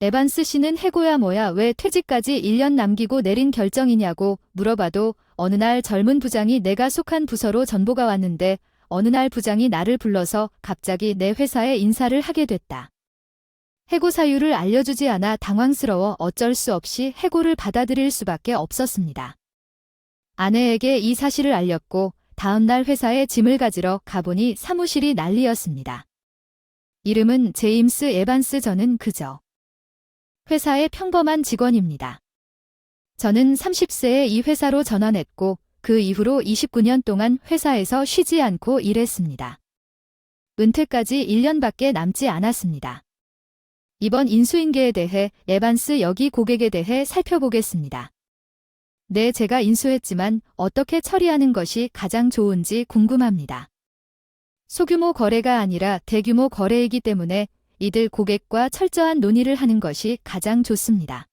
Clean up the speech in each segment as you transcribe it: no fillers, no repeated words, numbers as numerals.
에반스 씨는 해고야 뭐야 왜 퇴직까지 1년 남기고 내린 결정이냐고 물어봐도 어느 날 젊은 부장이 내가 속한 부서로 전보가 왔는데 어느 날 부장이 나를 불러서 갑자기 내 회사에 인사를 하게 됐다. 해고 사유를 알려주지 않아 당황스러워 어쩔 수 없이 해고를 받아들일 수밖에 없었습니다. 아내에게 이 사실을 알렸고 다음 날 회사에 짐을 가지러 가보니 사무실이 난리였습니다. 이름은 제임스 에반스. 저는 그저 회사의 평범한 직원입니다. 저는 30세에 이 회사로 전환했고 그 이후로 29년 동안 회사에서 쉬지 않고 일했습니다. 은퇴까지 1년밖에 남지 않았습니다. 이번 인수인계에 대해 에반스 여기 고객에 대해 살펴보겠습니다. 네, 제가 인수했지만 어떻게 처리하는 것이 가장 좋은지 궁금합니다. 소규모 거래가 아니라 대규모 거래이기 때문에 이들 고객과 철저한 논의를 하는 것이 가장 좋습니다.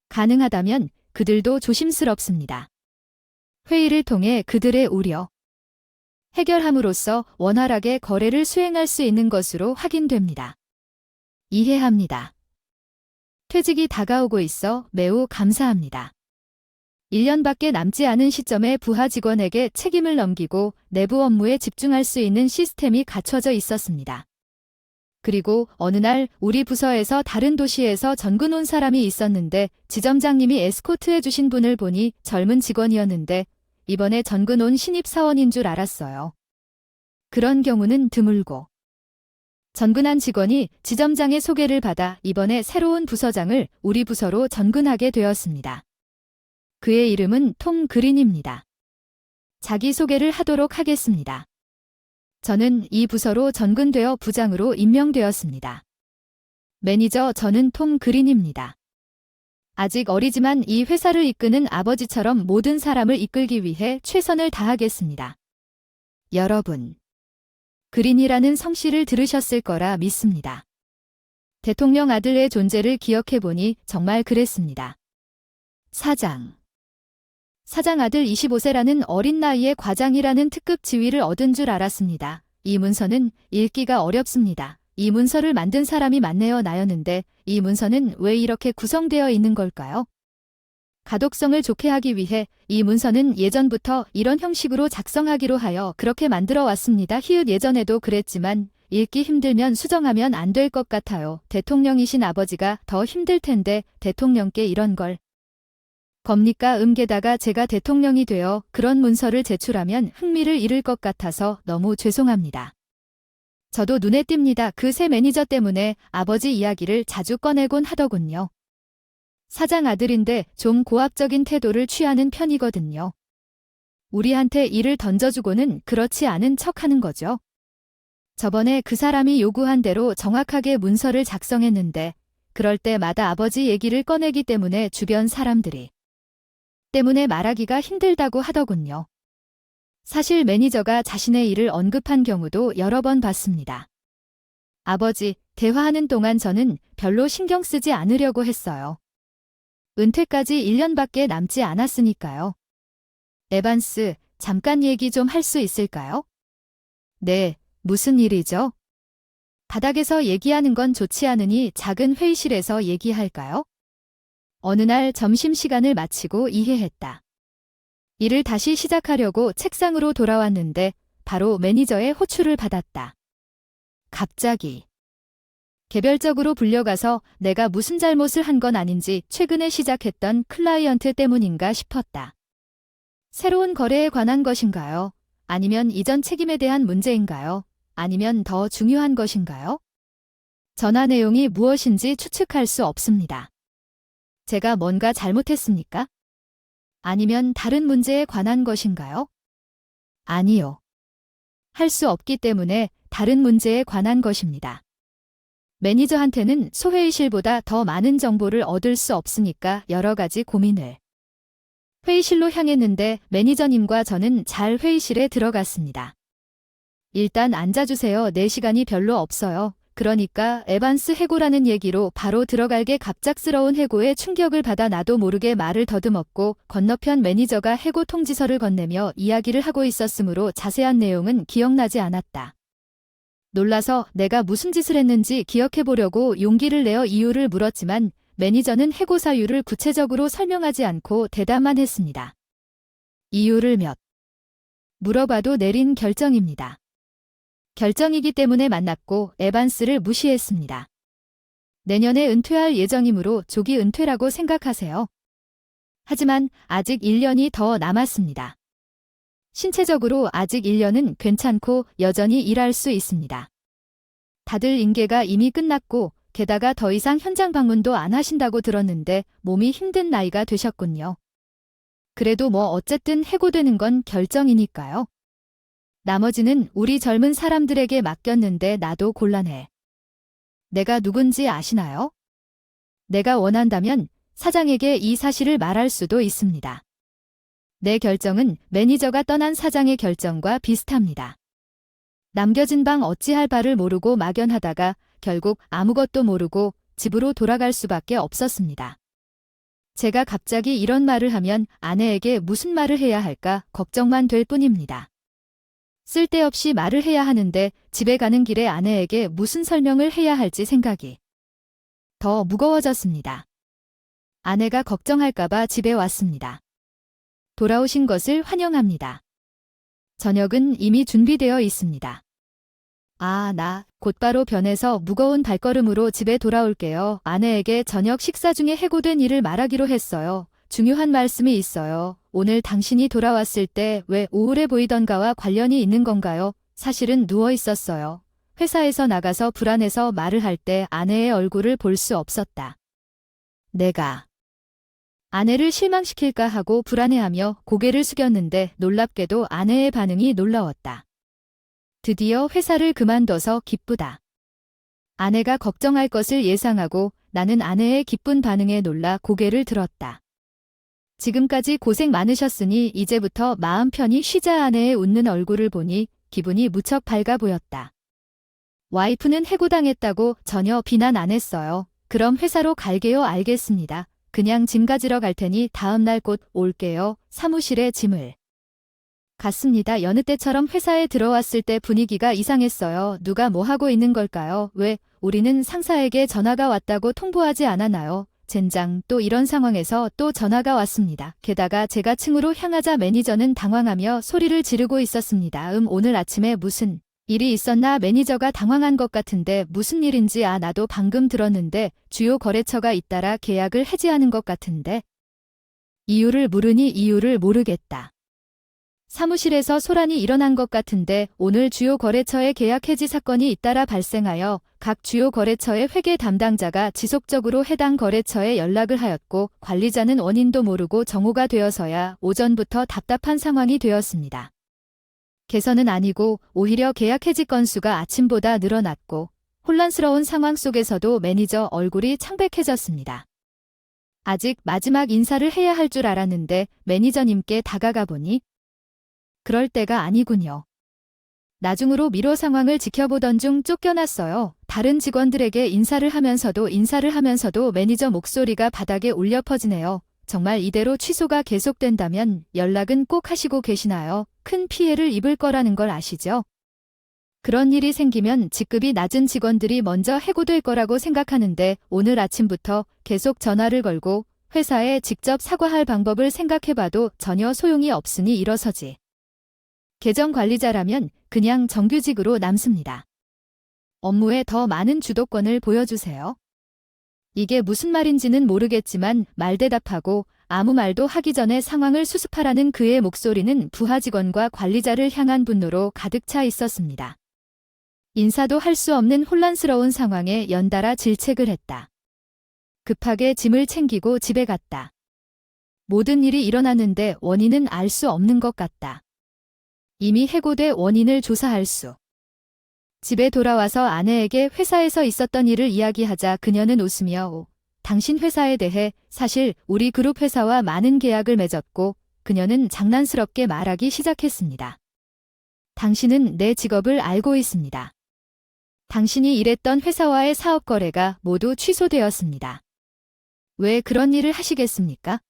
가능하다면 그들도 조심스럽습니다. 회의를 통해 그들의 우려, 해결함으로써 원활하게 거래를 수행할 수 있는 것으로 확인됩니다. 이해합니다. 퇴직이 다가오고 있어 매우 감사합니다. 1년밖에 남지 않은 시점에 부하 직원에게 책임을 넘기고 내부 업무에 집중할 수 있는 시스템이 갖춰져 있었습니다. 그리고 어느 날 우리 부서에서 다른 도시에서 전근 온 사람이 있었는데 지점장님이 에스코트해 주신 분을 보니 젊은 직원이었는데 이번에 전근 온 신입사원인 줄 알았어요. 그런 경우는 드물고 전근한 직원이 지점장의 소개를 받아 이번에 새로운 부서장을 우리 부서로 전근하게 되었습니다. 그의 이름은 톰 그린입니다. 자기소개를 하도록 하겠습니다. 저는 이 부서로 전근되어 부장으로 임명되었습니다. 매니저, 저는 톰 그린입니다. 아직 어리지만 이 회사를 이끄는 아버지처럼 모든 사람을 이끌기 위해 최선을 다하겠습니다. 여러분, 그린이라는 성씨를 들으셨을 거라 믿습니다. 대통령 아들의 존재를 기억해보니 정말 그랬습니다. 사장 아들 25세라는 어린 나이에 과장이라는 특급 지위를 얻은 줄 알았습니다. 이 문서는 읽기가 어렵습니다. 이 문서를 만든 사람이 맞네요. 나였는데 이 문서는 왜 이렇게 구성되어 있는 걸까요? 가독성을 좋게 하기 위해 이 문서는 예전부터 이런 형식으로 작성하기로 하여 그렇게 만들어 왔습니다. 예전에도 그랬지만 읽기 힘들면 수정하면 안 될 것 같아요. 대통령이신 아버지가 더 힘들 텐데 대통령께 이런 걸 겁니까? 게다가 제가 대통령이 되어 그런 문서를 제출하면 흥미를 잃을 것 같아서 너무 죄송합니다. 저도 눈에 띕니다. 그 새 매니저 때문에 아버지 이야기를 자주 꺼내곤 하더군요. 사장 아들인데 좀 고압적인 태도를 취하는 편이거든요. 우리한테 일을 던져주고는 그렇지 않은 척하는 거죠. 저번에 그 사람이 요구한 대로 정확하게 문서를 작성했는데 그럴 때마다 아버지 얘기를 꺼내기 때문에 주변 사람들이 때문에 말하기가 힘들다고 하더군요. 사실 매니저가 자신의 일을 언급한 경우도 여러 번 봤습니다. 아버지, 대화하는 동안 저는 별로 신경 쓰지 않으려고 했어요. 은퇴까지 1년밖에 남지 않았으니까요. 에반스, 잠깐 얘기 좀 할 수 있을까요? 네, 무슨 일이죠? 바닥에서 얘기하는 건 좋지 않으니 작은 회의실에서 얘기할까요? 어느 날 점심시간을 마치고 이해했다. 일을 다시 시작하려고 책상으로 돌아왔는데 바로 매니저의 호출을 받았다. 갑자기 개별적으로 불려가서 내가 무슨 잘못을 한 건 아닌지 최근에 시작했던 클라이언트 때문인가 싶었다. 새로운 거래에 관한 것인가요? 아니면 이전 책임에 대한 문제인가요? 아니면 더 중요한 것인가요? 전화 내용이 무엇인지 추측할 수 없습니다. 제가 뭔가 잘못했습니까? 아니면 다른 문제에 관한 것인가요? 아니요. 할 수 없기 때문에 다른 문제에 관한 것입니다. 매니저한테는 소회의실보다 더 많은 정보를 얻을 수 없으니까 여러 가지 고민을. 회의실로 향했는데 매니저님과 저는 잘 회의실에 들어갔습니다. 일단 앉아주세요. 내 시간이 별로 없어요. 그러니까 에반스 해고라는 얘기로 바로 들어갈게. 갑작스러운 해고에 충격을 받아 나도 모르게 말을 더듬었고 건너편 매니저가 해고 통지서를 건네며 이야기를 하고 있었으므로 자세한 내용은 기억나지 않았다. 놀라서 내가 무슨 짓을 했는지 기억해 보려고 용기를 내어 이유를 물었지만 매니저는 해고 사유를 구체적으로 설명하지 않고 대답만 했습니다. 이유를 물어봐도 내린 결정입니다. 결정이기 때문에 만났고 에반스를 무시했습니다. 내년에 은퇴할 예정이므로 조기 은퇴라고 생각하세요. 하지만 아직 1년이 더 남았습니다. 신체적으로 아직 1년은 괜찮고 여전히 일할 수 있습니다. 다들 임계가 이미 끝났고 게다가 더 이상 현장 방문도 안 하신다고 들었는데 몸이 힘든 나이가 되셨군요. 그래도 뭐 어쨌든 해고되는 건 결정이니까요. 나머지는 우리 젊은 사람들에게 맡겼는데 나도 곤란해. 내가 누군지 아시나요? 내가 원한다면 사장에게 이 사실을 말할 수도 있습니다. 내 결정은 매니저가 떠난 사장의 결정과 비슷합니다. 남겨진 방 어찌할 바를 모르고 막연하다가 결국 아무것도 모르고 집으로 돌아갈 수밖에 없었습니다. 제가 갑자기 이런 말을 하면 아내에게 무슨 말을 해야 할까 걱정만 될 뿐입니다. 쓸데없이 말을 해야 하는데 집에 가는 길에 아내에게 무슨 설명을 해야 할지 생각이 더 무거워졌습니다. 아내가 걱정할까봐 집에 왔습니다. 돌아오신 것을 환영합니다. 저녁은 이미 준비되어 있습니다. 나 곧바로 변해서 무거운 발걸음으로 집에 돌아올게요. 아내에게 저녁 식사 중에 해고된 일을 말하기로 했어요. 중요한 말씀이 있어요. 오늘 당신이 돌아왔을 때 왜 우울해 보이던가와 관련이 있는 건가요? 사실은 누워 있었어요. 회사에서 나가서 불안해서 말을 할 때 아내의 얼굴을 볼 수 없었다. 내가 아내를 실망시킬까 하고 불안해하며 고개를 숙였는데 놀랍게도 아내의 반응이 놀라웠다. 드디어 회사를 그만둬서 기쁘다. 아내가 걱정할 것을 예상하고 나는 아내의 기쁜 반응에 놀라 고개를 들었다. 지금까지 고생 많으셨으니 이제부터 마음 편히 쉬자. 아내의 웃는 얼굴을 보니 기분이 무척 밝아 보였다. 와이프는 해고당했다고 전혀 비난 안 했어요. 그럼 회사로 갈게요. 알겠습니다. 그냥 짐 가지러 갈 테니 다음날 곧 올게요. 사무실에 짐을 갔습니다. 여느 때처럼 회사에 들어왔을 때 분위기가 이상했어요. 누가 뭐 하고 있는 걸까요? 왜 우리는 상사에게 전화가 왔다고 통보하지 않았나요? 젠장, 또 이런 상황에서 또 전화가 왔습니다. 게다가 제가 층으로 향하자 매니저는 당황하며 소리를 지르고 있었습니다. 오늘 아침에 무슨 일이 있었나? 매니저가 당황한 것 같은데 무슨 일인지 나도 방금 들었는데 주요 거래처가 잇따라 계약을 해지하는 것 같은데. 이유를 물으니 이유를 모르겠다. 사무실에서 소란이 일어난 것 같은데 오늘 주요 거래처의 계약 해지 사건이 잇따라 발생하여 각 주요 거래처의 회계 담당자가 지속적으로 해당 거래처에 연락을 하였고 관리자는 원인도 모르고 정오가 되어서야 오전부터 답답한 상황이 되었습니다. 개선은 아니고 오히려 계약 해지 건수가 아침보다 늘어났고 혼란스러운 상황 속에서도 매니저 얼굴이 창백해졌습니다. 아직 마지막 인사를 해야 할 줄 알았는데 매니저님께 다가가 보니 그럴 때가 아니군요. 나중으로 미뤄 상황을 지켜보던 중 쫓겨났어요. 다른 직원들에게 인사를 하면서도 매니저 목소리가 바닥에 울려 퍼지네요. 정말 이대로 취소가 계속된다면 연락은 꼭 하시고 계시나요? 큰 피해를 입을 거라는 걸 아시죠? 그런 일이 생기면 직급이 낮은 직원들이 먼저 해고될 거라고 생각하는데 오늘 아침부터 계속 전화를 걸고 회사에 직접 사과할 방법을 생각해봐도 전혀 소용이 없으니 일어서지. 계정 관리자라면 그냥 정규직으로 남습니다. 업무에 더 많은 주도권을 보여주세요. 이게 무슨 말인지는 모르겠지만 말대답하고 아무 말도 하기 전에 상황을 수습하라는 그의 목소리는 부하 직원과 관리자를 향한 분노로 가득 차 있었습니다. 인사도 할 수 없는 혼란스러운 상황에 연달아 질책을 했다. 급하게 짐을 챙기고 집에 갔다. 모든 일이 일어났는데 원인은 알 수 없는 것 같다. 이미 해고돼 원인을 조사할 수. 집에 돌아와서 아내에게 회사에서 있었던 일을 이야기하자 그녀는 웃으며 당신 회사에 대해 사실 우리 그룹 회사와 많은 계약을 맺었고 그녀는 장난스럽게 말하기 시작했습니다. 당신은 내 직업을 알고 있습니다. 당신이 일했던 회사와의 사업 거래가 모두 취소되었습니다. 왜 그런 일을 하시겠습니까?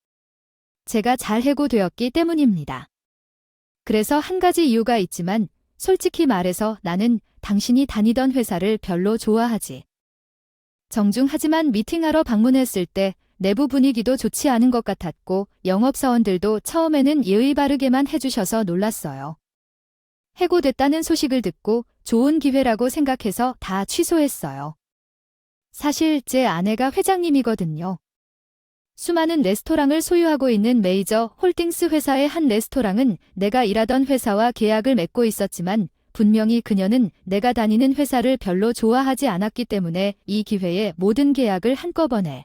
제가 잘 해고되었기 때문입니다. 그래서 한 가지 이유가 있지만 솔직히 말해서 나는 당신이 다니던 회사를 별로 좋아하지. 정중하지만 미팅하러 방문했을 때 내부 분위기도 좋지 않은 것 같았고 영업사원들도 처음에는 예의 바르게만 해주셔서 놀랐어요. 해고됐다는 소식을 듣고 좋은 기회라고 생각해서 다 취소했어요. 사실 제 아내가 회장님이거든요. 수많은 레스토랑을 소유하고 있는 메이저 홀딩스 회사의 한 레스토랑은 내가 일하던 회사와 계약을 맺고 있었지만 분명히 그녀는 내가 다니는 회사를 별로 좋아하지 않았기 때문에 이 기회에 모든 계약을 한꺼번에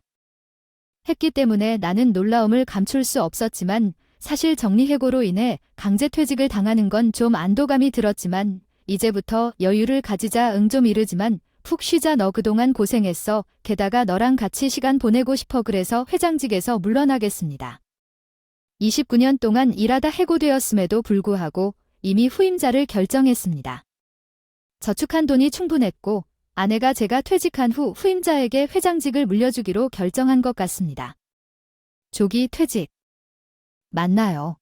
했기 때문에 나는 놀라움을 감출 수 없었지만 사실 정리해고로 인해 강제퇴직을 당하는 건 좀 안도감이 들었지만 이제부터 여유를 가지자. 응 좀 이르지만 푹 쉬자. 너 그동안 고생했어. 게다가 너랑 같이 시간 보내고 싶어. 그래서 회장직에서 물러나겠습니다. 29년 동안 일하다 해고되었음에도 불구하고 이미 후임자를 결정했습니다. 저축한 돈이 충분했고 아내가 제가 퇴직한 후 후임자에게 회장직을 물려주기로 결정한 것 같습니다. 조기 퇴직. 맞나요?